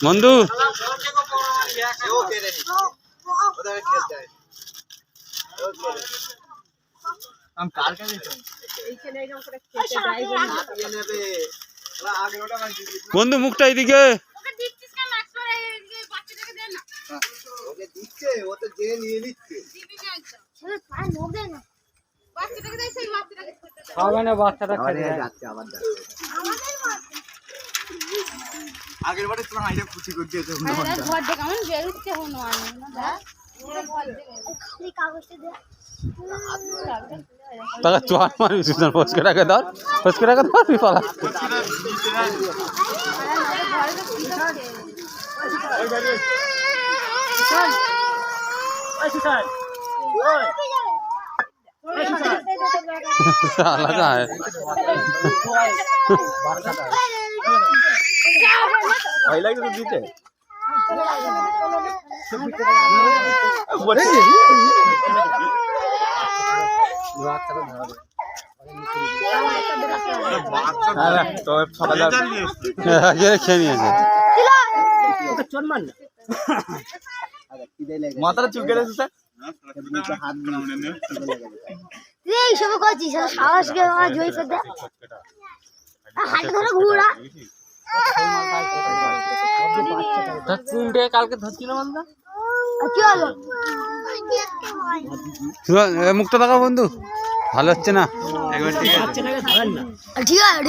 বন্ধু বন্ধু মুখটা এদিকে আগের বারে তোমার আইডিয়া খুশি করে দিয়েছে টাকা চোয়ার মারি সুন্দর ফসকে টাকা দাও পালা साला कहाँ है भाई लग तो जीते तो ये खेनी है माता चुके रहे सर এই সব করছিস সাহস কে আমার জয় করতে হাত ধরে ঘুরা কোনটা কালকে ধরছিল বন্ধু কি হলো মুখটা দেখা বন্ধু ভালো হচ্ছে না একবার ঠিক আছে ঠিক আছে